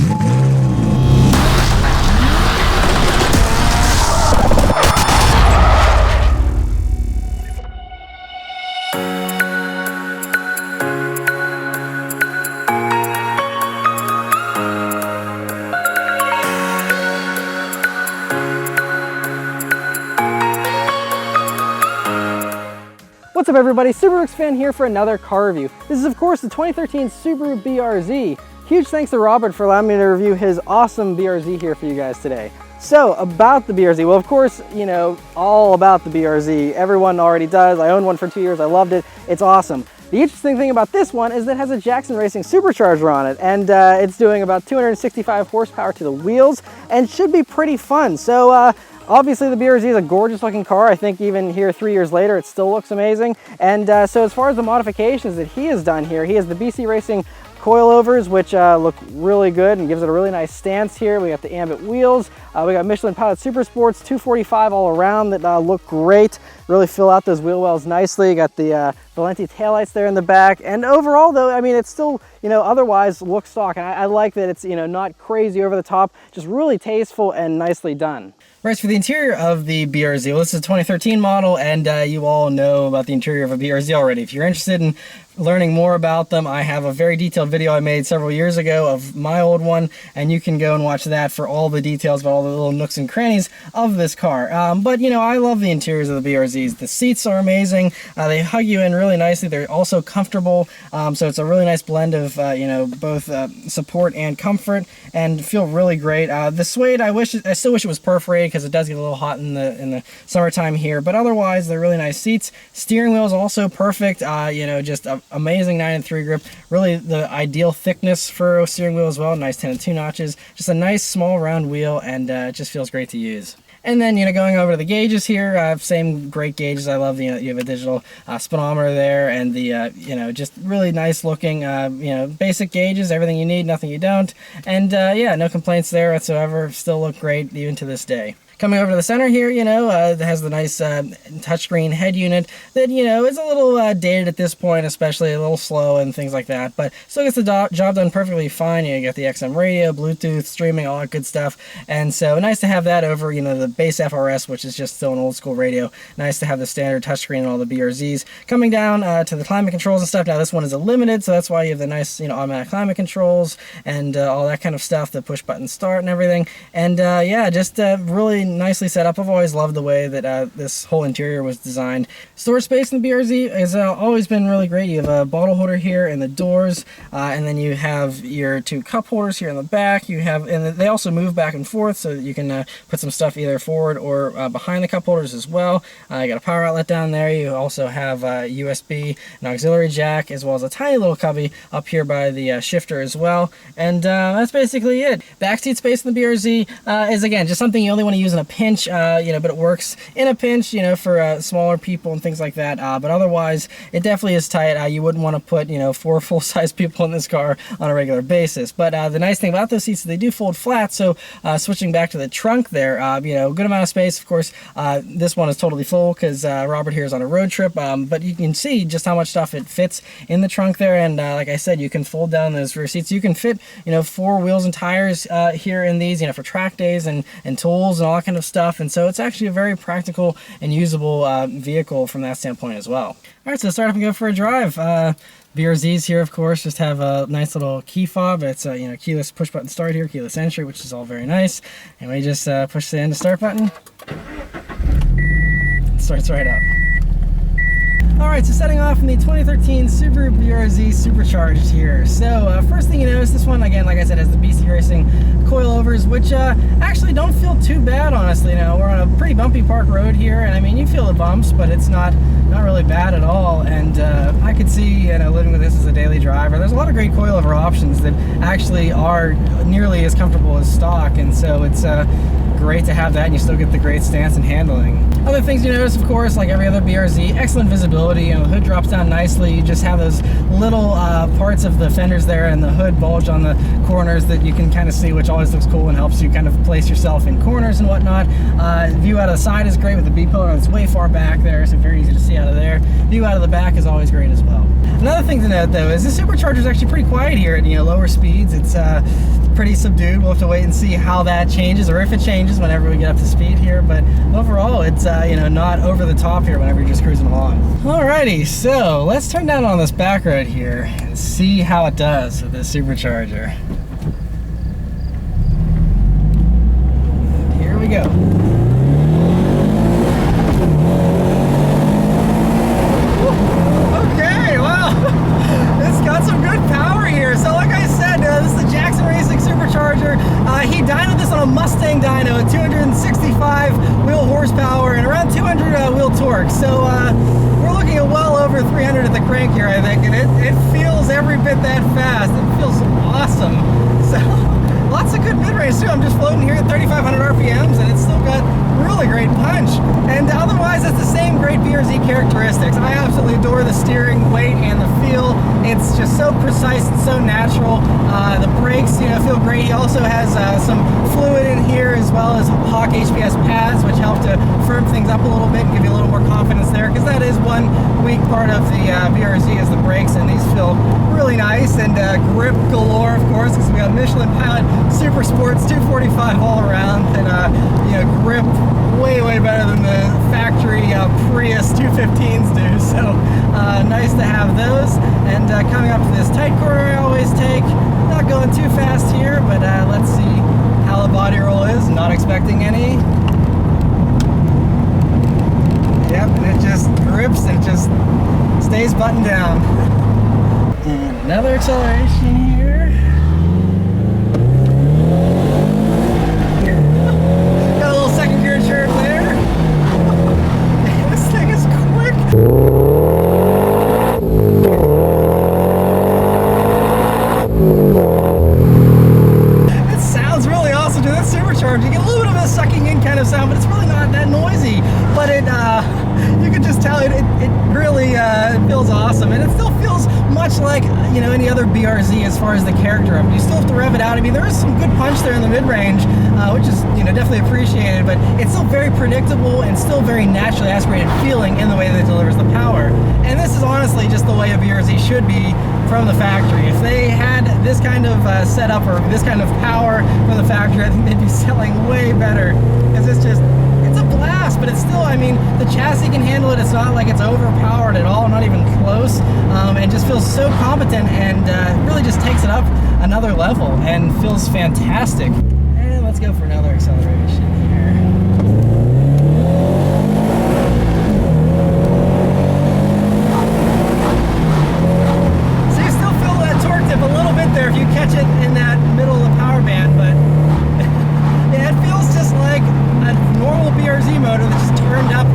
What's up everybody, Subaru fan here for another car review. This is of course the 2013 Subaru BRZ. Huge thanks to Robert for allowing me to review his awesome BRZ here for you guys today. So about the BRZ, well of course, you know, all about the BRZ. Everyone already does. I owned one for 2 years, I loved it, it's awesome. The interesting thing about this one is that it has a Jackson Racing Supercharger on it, and it's doing about 265 horsepower to the wheels and should be pretty fun. So obviously the BRZ is a gorgeous looking car. I think even here 3 years later it still looks amazing. And so as far as the modifications that he has done here, he has the BC Racing coilovers, which look really good and gives it a really nice stance here. We got the ambit wheels. We got Michelin Pilot Super Sports 245 all around that look great. Really fill out those wheel wells nicely. You got the Valenti taillights there in the back. And overall though, I mean, it's still, you know, otherwise looks stock. And I like that it's, you know, not crazy over the top, just really tasteful and nicely done. Right, so for the interior of the BRZ, well, this is a 2013 model, and you all know about the interior of a BRZ already. If you're interested in learning more about them, I have a very detailed video I made several years ago of my old one, and you can go and watch that for all the details about all the little nooks and crannies of this car. But, you know, I love the interiors of the BRZs. The seats are amazing. They hug you in really nicely. They're also comfortable, so it's a really nice blend of, you know, both support and comfort, and feel really great. The suede, I still wish it was perforated, because it does get a little hot in the summertime here, but otherwise they're really nice seats. Steering wheel is also perfect, you know, just amazing 9-3 grip, really the ideal thickness for a steering wheel as well. Nice 10-2 notches, just a nice small round wheel, and it just feels great to use. And then, you know, going over to the gauges here, same great gauges. I love, you know, you have a digital speedometer there, and the, you know, just really nice looking, you know, basic gauges, everything you need, nothing you don't. And yeah, no complaints there whatsoever. Still look great even to this day. Coming over to the center here, you know, it has the nice touchscreen head unit that, you know, is a little dated at this point, especially a little slow and things like that, but still gets the job done perfectly fine. You got the XM radio, Bluetooth, streaming, all that good stuff, and so nice to have that over, you know, the base FRS, which is just still an old school radio. Nice to have the standard touchscreen in all the BRZs. Coming down to the climate controls and stuff. Now this one is a limited, so that's why you have the nice, you know, automatic climate controls and all that kind of stuff, the push button start and everything. And yeah, just really nicely set up. I've always loved the way that this whole interior was designed. Storage space in the BRZ has always been really great. You have a bottle holder here in the doors, and then you have your two cup holders here in the back. You have, and they also move back and forth so that you can put some stuff either forward or behind the cup holders as well. You got a power outlet down there. You also have USB, an auxiliary jack, as well as a tiny little cubby up here by the shifter as well. And that's basically it. Backseat space in the BRZ is, again, just something you only want to use in a pinch, you know, but it works in a pinch, you know, for smaller people and things like that. But otherwise, it definitely is tight. You wouldn't want to put, you know, 4 full-size people in this car on a regular basis. But the nice thing about those seats is they do fold flat. So switching back to the trunk there, you know, good amount of space. Of course, this one is totally full because Robert here is on a road trip. But you can see just how much stuff it fits in the trunk there. And like I said, you can fold down those rear seats. You can fit, you know, 4 wheels and tires here in these, you know, for track days and tools and all that kind of stuff. And so it's actually a very practical and usable vehicle from that standpoint as well. All right, so let's start up and go for a drive. BRZs here, of course, just have a nice little key fob. It's you know, keyless push button start here, keyless entry, which is all very nice. And we just push the end to start button. It starts right up. Alright, so setting off in the 2013 Subaru BRZ Supercharged here. So first thing you notice, this one, again, like I said, has the BC Racing coilovers, which actually don't feel too bad, honestly. Now, we're on a pretty bumpy park road here, and I mean, you feel the bumps, but it's not really bad at all. And I could see, you know, living with this as a daily driver, there's a lot of great coilover options that actually are nearly as comfortable as stock, and so it's great to have that, and you still get the great stance and handling. Other things you notice, of course, like every other BRZ, excellent visibility. You know, the hood drops down nicely. You just have those little parts of the fenders there and the hood bulge on the corners that you can kind of see, which always looks cool and helps you kind of place yourself in corners and whatnot. View out of the side is great with the B-pillar. It's way far back there, so very easy to see out of there. View out of the back is always great as well. Another thing to note, though, is the Supercharger is actually pretty quiet here at, you know, lower speeds. It's pretty subdued. We'll have to wait and see how that changes, or if it changes whenever we get up to speed here. But overall, it's you know, not over the top here whenever you're just cruising along. Alrighty, so let's turn down on this back road here and see how it does with this Supercharger. Here we go. Okay, wow, it's got some good power here. So like I said, this is the Jackson Racing Supercharger. He dynoed this on a Mustang dyno at 265 wheel horsepower and around 200 wheel torque. So we're looking at well over 300 at the crank here, I think, and it feels every bit that fast. It feels awesome. So lots of good mid-range too. I'm just floating here at 3,500 RPMs, and it's still got really great punch. And otherwise, it's the same great BRZ characteristics. I absolutely adore the steering, weight, and the feel. It's just so precise and so natural. The brakes, you know, feel great. He also has some fluid in here, as well as Hawk HPS pads, which help to firm things up a little bit and give you a little more confidence there, because that is one weak part of the BRZ is the brakes, and these feel really nice. And grip galore, of course, because we got Michelin Pilot Super Sports 245 all around, and you know, grip way better than the factory Prius 215s do. So nice to have those. And coming up to this tight corner I always take, not going too fast here, but let's see how the body roll is. Not expecting any. Yep, and it just grips and it just stays buttoned down. And another acceleration here. Got a little second gear chirp there. This thing is quick. It sounds really awesome, dude. That's Supercharged. You get a little bit of a sucking in kind of sound, but it's really not that noisy. But it, you can just tell it really feels awesome, and it still feels much like, you know, any other BRZ as far as the character of it. You still have to rev it out. I mean, there is some good punch there in the mid-range, which is, you know, definitely appreciated, but it's still very predictable and still very naturally aspirated feeling in the way that it delivers the power. And this is honestly just the way a BRZ should be from the factory. If they had this kind of setup or this kind of power from the factory, I think they'd be selling way better, because it's just, it's a blast. But it's still, I mean, the chassis can handle it. It's not like it's overpowered at all, not even close, and just feels so competent, and really just takes it up another level and feels fantastic. And let's go for another acceleration here. So you still feel that torque dip a little bit there if you catch it in that middle of the power band, but yeah, it feels just like a normal BRZ motor that's just turned up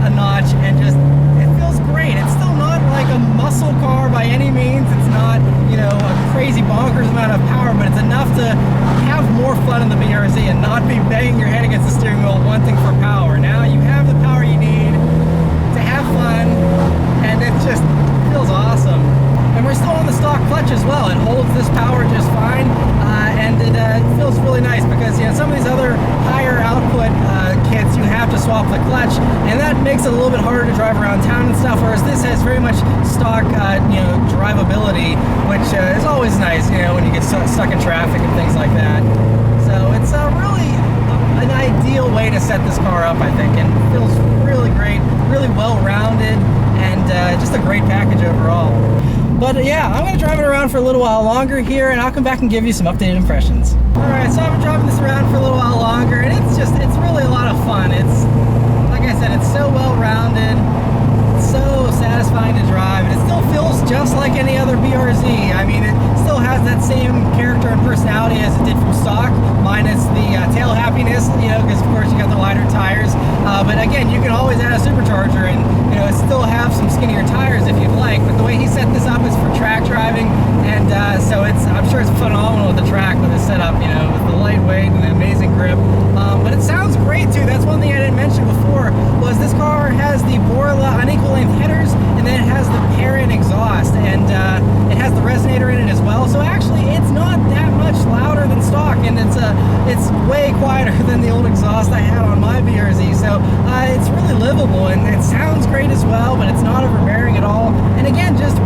a notch, and just, it feels great. It's still not like a muscle car by any means. It's not, you know, a crazy bonkers amount of power, but it's enough to have more fun in the BRZ and not be banging your head against the steering wheel wanting for power. Now you have the power you need to have fun, and it just feels awesome. And we're still on the stock clutch as well. It holds this power just fine, and it feels really nice, because, you know, some of these other higher output kits, you have to swap the clutch, and that makes it a little bit harder to drive around town and stuff, whereas this has very much stock, you know, drivability, which is always nice, you know, when you get stuck in traffic and things like that. So it's really an ideal way to set this car up, I think, and feels really great, really well-rounded, and just a great package overall. But yeah, I'm going to drive it around for a little while longer here, and I'll come back and give you some updated impressions. Alright, so I've been driving this around for a little while longer, and it's really a lot of fun. It's, like I said, it's so well-rounded, so satisfying to drive, and it still feels just like any other BRZ. I mean, it still has that same character and personality as it did from stock, minus the tail happiness, you know, because of course you got the wider tires. But again, you can always add a supercharger and, you know, still have some skinnier tires if you'd like. But the way he set this up is for track driving, and so I'm sure it's phenomenal with the track, with the setup, you know, with the lightweight and the amazing grip. But it sounds great too. That's one thing I didn't mention before, was this car has the Borla unequal length headers, and then it has the pair-in exhaust, and it has the resonator in it as well. So actually, it's not that much louder than stock, and it's way quieter than the old exhaust I had on my BRZ. So it's really livable, and it sounds great as well, but it's not overbearing at all. And again, just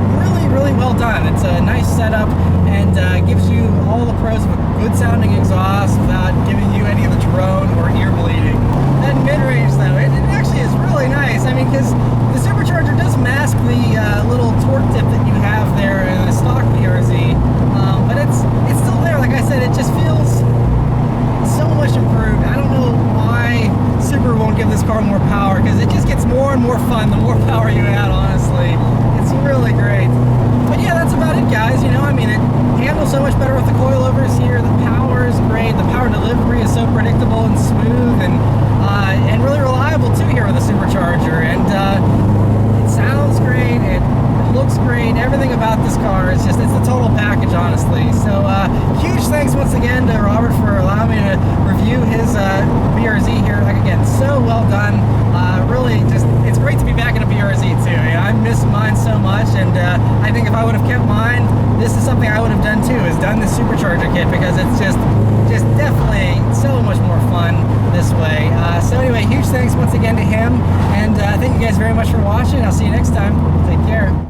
really well done. It's a nice setup, and gives you all the pros of a good sounding exhaust without giving you any of the drone or ear bleeding. That mid-range though, it actually is really nice. I mean, because the Supercharger does mask the little torque dip that you have there in the stock BRZ, but it's still there. Like I said, it just feels so much improved. I don't know why Subaru won't give this car more power, because it just gets more and more fun the more power you add, honestly. It's really great. But yeah, that's about it, guys. You know, I mean, it handles so much better with the coilovers here. The power is great. The power delivery is so predictable and smooth, and really reliable too here with the Supercharger. And it sounds great. It looks great. Everything about this car is just, it's the total package, honestly. So huge thanks once again to Robert for allowing me to review his BRZ here. Like, again, so well done. Really just, it's great to be back in a BRZ too. I miss mine so much, and I think if I would have kept mine, this is something I would have done too, is done the Supercharger kit, because it's just definitely so much more fun this way. So anyway, huge thanks once again to him, and thank you guys very much for watching. I'll see you next time. Take care.